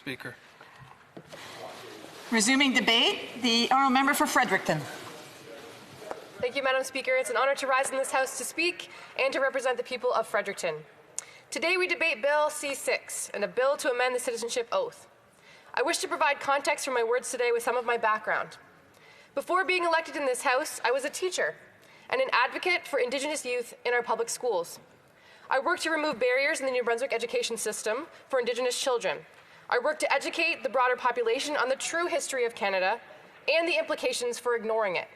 Speaker. Resuming debate, the honourable member for Fredericton. Thank you, Madam Speaker. It's an honour to rise in this House to speak and to represent the people of Fredericton. Today we debate Bill C-6, and a bill to amend the citizenship oath. I wish to provide context for my words today with some of my background. Before being elected in this House, I was a teacher and an advocate for Indigenous youth in our public schools. I worked to remove barriers in the New Brunswick education system for Indigenous children. I worked to educate the broader population on the true history of Canada and the implications for ignoring it.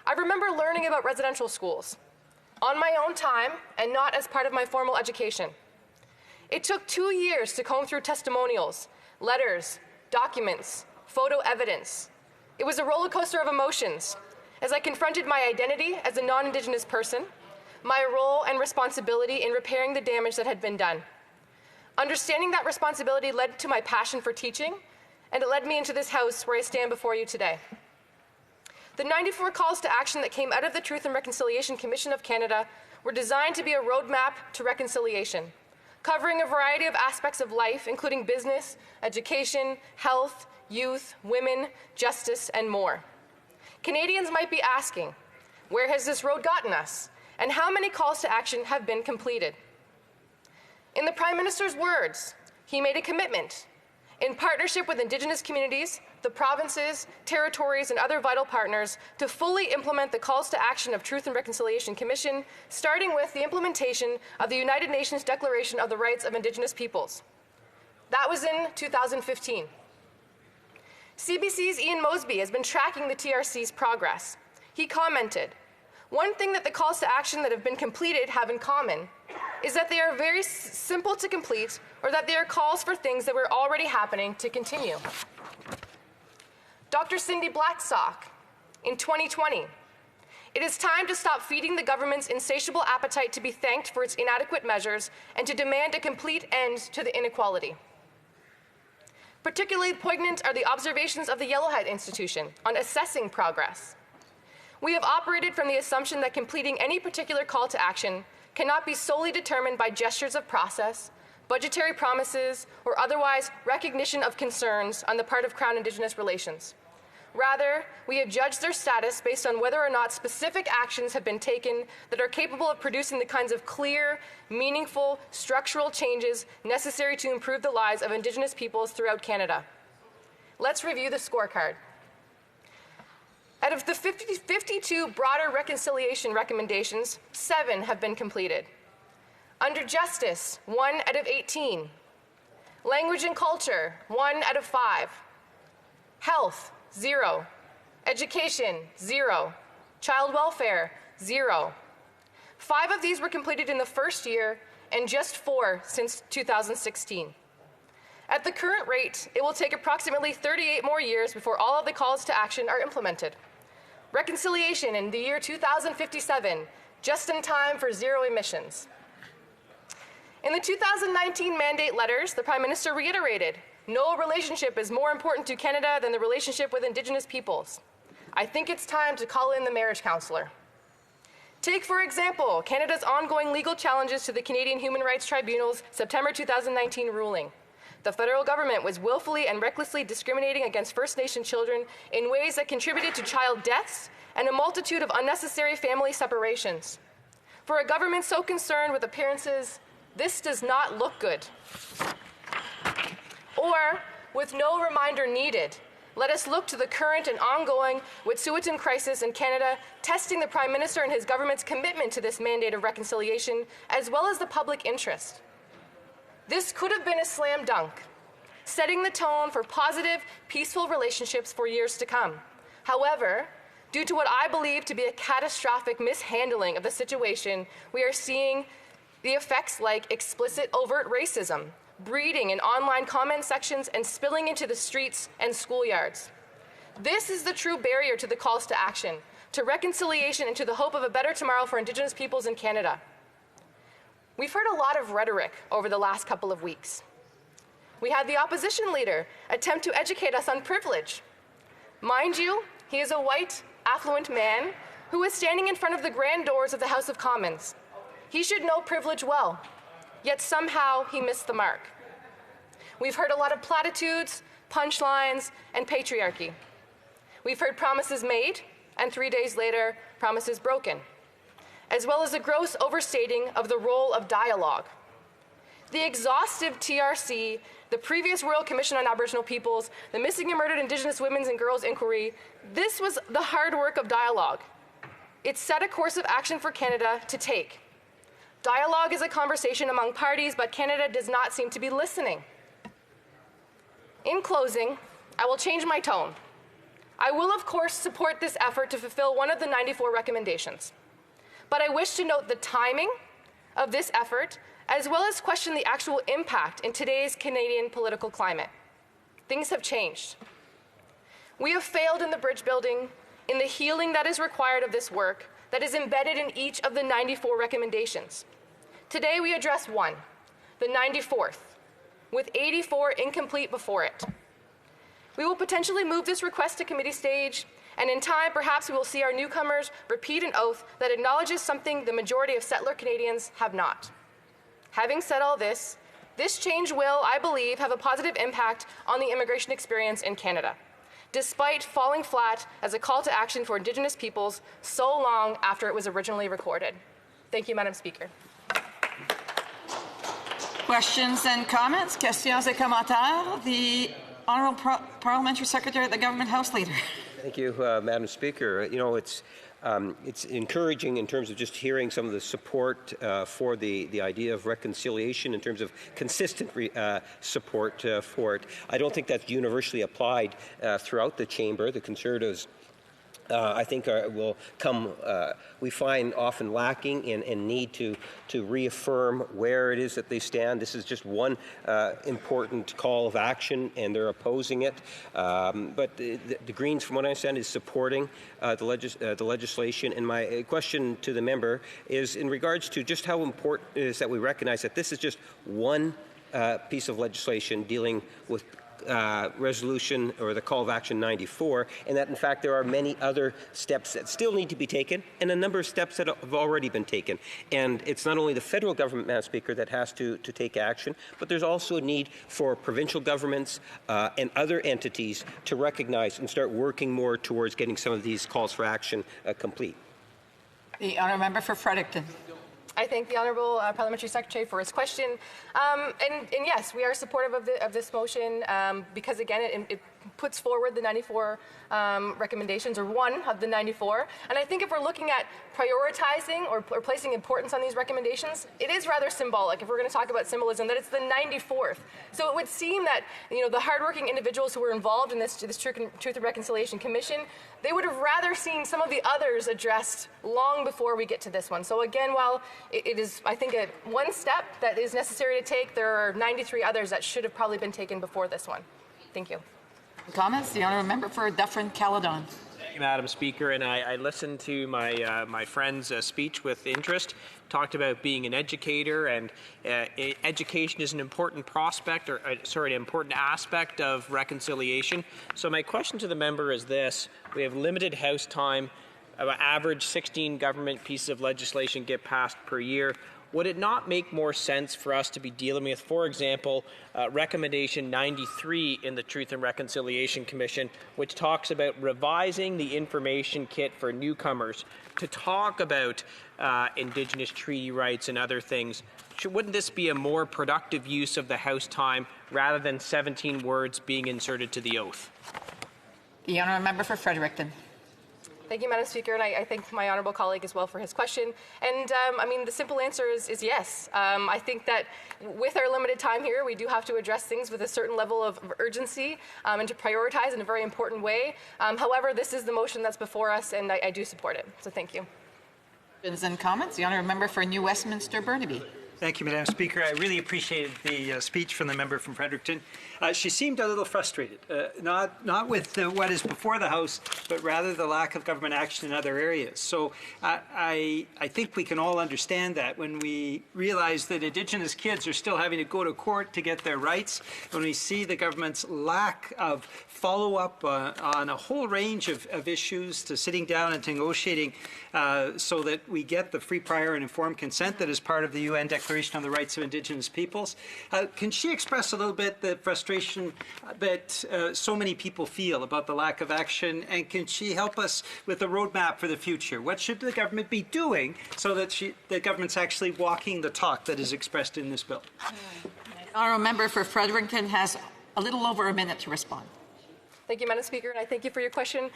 I remember learning about residential schools on my own time and not as part of my formal education. It took 2 years to comb through testimonials, letters, documents, photo evidence. It was a roller coaster of emotions as I confronted my identity as a non-Indigenous person, my role and responsibility in repairing the damage that had been done. Understanding that responsibility led to my passion for teaching, and it led me into this House where I stand before you today. The 94 calls to action that came out of the Truth and Reconciliation Commission of Canada were designed to be a roadmap to reconciliation, covering a variety of aspects of life, including business, education, health, youth, women, justice, and more. Canadians might be asking, where has this road gotten us, and how many calls to action have been completed? In the Prime Minister's words, he made a commitment, in partnership with Indigenous communities, the provinces, territories, and other vital partners, to fully implement the calls to action of Truth and Reconciliation Commission, starting with the implementation of the United Nations Declaration of the Rights of Indigenous Peoples. That was in 2015. CBC's Ian Mosby has been tracking the TRC's progress. He commented, "One thing that the calls to action that have been completed have in common is that they are very simple to complete, or that they are calls for things that were already happening to continue." Dr. Cindy Blackstock, in 2020, "It is time to stop feeding the government's insatiable appetite to be thanked for its inadequate measures and to demand a complete end to the inequality." Particularly poignant are the observations of the Yellowhead Institution on assessing progress. "We have operated from the assumption that completing any particular call to action cannot be solely determined by gestures of process, budgetary promises, or otherwise recognition of concerns on the part of Crown Indigenous relations. Rather, we have judged their status based on whether or not specific actions have been taken that are capable of producing the kinds of clear, meaningful, structural changes necessary to improve the lives of Indigenous peoples throughout Canada." Let's review the scorecard. Out of the 52 broader reconciliation recommendations, 7 have been completed. Under justice, 1 out of 18. Language and culture, 1 out of 5. Health, 0. Education, 0. Child welfare, 0. 5 of these were completed in the first year, and just 4 since 2016. At the current rate, it will take approximately 38 more years before all of the calls to action are implemented. Reconciliation in the year 2057, just in time for zero emissions. In the 2019 mandate letters, the Prime Minister reiterated, "No relationship is more important to Canada than the relationship with Indigenous peoples." I think it's time to call in the marriage counsellor. Take, for example, Canada's ongoing legal challenges to the Canadian Human Rights Tribunal's September 2019 ruling. The federal government was willfully and recklessly discriminating against First Nation children in ways that contributed to child deaths and a multitude of unnecessary family separations. For a government so concerned with appearances, this does not look good. Or, with no reminder needed, let us look to the current and ongoing Wet'suwet'en crisis in Canada, testing the Prime Minister and his government's commitment to this mandate of reconciliation, as well as the public interest. This could have been a slam dunk, setting the tone for positive, peaceful relationships for years to come. However, due to what I believe to be a catastrophic mishandling of the situation, we are seeing the effects like explicit overt racism, breeding in online comment sections, and spilling into the streets and schoolyards. This is the true barrier to the calls to action, to reconciliation, and to the hope of a better tomorrow for Indigenous peoples in Canada. We've heard a lot of rhetoric over the last couple of weeks. We had the opposition leader attempt to educate us on privilege. Mind you, he is a white, affluent man who is standing in front of the grand doors of the House of Commons. He should know privilege well, yet somehow he missed the mark. We've heard a lot of platitudes, punchlines, and patriarchy. We've heard promises made, and 3 days later, promises broken, as well as a gross overstating of the role of dialogue. The exhaustive TRC, the previous Royal Commission on Aboriginal Peoples, the Missing and Murdered Indigenous Women's and Girls Inquiry, this was the hard work of dialogue. It set a course of action for Canada to take. Dialogue is a conversation among parties, but Canada does not seem to be listening. In closing, I will change my tone. I will, of course, support this effort to fulfill one of the 94 recommendations. But I wish to note the timing of this effort, as well as question the actual impact in today's Canadian political climate. Things have changed. We have failed in the bridge building, in the healing that is required of this work, that is embedded in each of the 94 recommendations. Today we address one, the 94th, with 84 incomplete before it. We will potentially move this request to committee stage, and in time, perhaps we will see our newcomers repeat an oath that acknowledges something the majority of settler Canadians have not. Having said all this, this change will, I believe, have a positive impact on the immigration experience in Canada, despite falling flat as a call to action for Indigenous peoples so long after it was originally recorded. Thank you, Madam Speaker. Questions and comments? Questions et commentaires? The Honourable Parliamentary Secretary at the Government House Leader. Thank you, Madam Speaker. You know, it's encouraging in terms of just hearing some of the support for the idea of reconciliation in terms of consistent support for it. I don't think that's universally applied throughout the chamber. The Conservatives I think will come, we find often lacking and need to reaffirm where it is that they stand. This is just one important call of action, and they're opposing it. But the Greens, from what I understand, is supporting the legislation. And my question to the member is in regards to just how important it is that we recognize that this is just one piece of legislation dealing with resolution or the call of action 94, and that in fact there are many other steps that still need to be taken and a number of steps that have already been taken. And it's not only the federal government, Madam Speaker, that has to take action, but there's also a need for provincial governments and other entities to recognize and start working more towards getting some of these calls for action complete. The Honourable Member for Fredericton. I thank the Honourable Parliamentary Secretary for his question. And yes, we are supportive of this motion because, again, it puts forward the 94 recommendations, or one of the 94. And I think if we're looking at prioritizing or placing importance on these recommendations, it is rather symbolic, if we're going to talk about symbolism, that it's the 94th. So it would seem that, you know, the hardworking individuals who were involved in this Truth and Reconciliation Commission, they would have rather seen some of the others addressed long before we get to this one. So again, while it is, I think, one step that is necessary to take, there are 93 others that should have probably been taken before this one. Thank you. Comments? The Honourable Member for Dufferin-Caledon. Thank you, Madam Speaker, and I listened to my friend's speech with interest. Talked about being an educator, and education is an important an important aspect of reconciliation. So my question to the member is this: we have limited House time. Average 16 government pieces of legislation get passed per year. Would it not make more sense for us to be dealing with, for example, recommendation 93 in the Truth and Reconciliation Commission, which talks about revising the information kit for newcomers to talk about Indigenous treaty rights and other things? Wouldn't this be a more productive use of the House time rather than 17 words being inserted to the oath? The Honourable Member for Fredericton. Thank you, Madam Speaker, and I thank my honourable colleague as well for his question. And I mean, the simple answer is yes. I think that with our limited time here, we do have to address things with a certain level of urgency and to prioritize in a very important way. However, this is the motion that's before us, and I do support it. So thank you. Questions and comments? The Honourable Member for New Westminster, Burnaby. Thank you, Madam Speaker. I really appreciated the speech from the member from Fredericton. She seemed a little frustrated, not with what is before the House, but rather the lack of government action in other areas. So I think we can all understand that when we realize that Indigenous kids are still having to go to court to get their rights, when we see the government's lack of follow-up on a whole range of issues, to sitting down and negotiating so that we get the free, prior and informed consent that is part of the UN Declaration Declaration on the Rights of Indigenous Peoples. Can she express a little bit the frustration that so many people feel about the lack of action, and can she help us with a roadmap for the future? What should the government be doing so that the government's actually walking the talk that is expressed in this bill? Honourable member for Fredericton has a little over a minute to respond. Thank you, Madam Speaker, and I thank you for your question.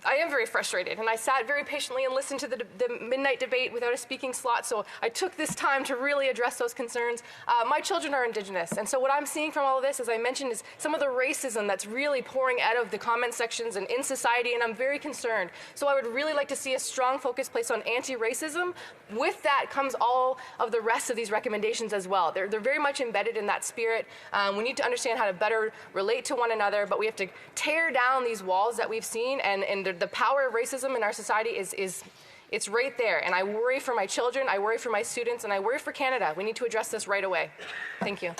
I am very frustrated, and I sat very patiently and listened to the midnight debate without a speaking slot, so I took this time to really address those concerns. My children are Indigenous, and so what I'm seeing from all of this, as I mentioned, is some of the racism that's really pouring out of the comment sections and in society, and I'm very concerned. So I would really like to see a strong focus placed on anti-racism. With that comes all of the rest of these recommendations as well. They're very much embedded in that spirit. We need to understand how to better relate to one another, but we have to tear down these walls that we've seen, and the power of racism in our society it's right there. And I worry for my children, I worry for my students, and I worry for Canada. We need to address this right away. Thank you.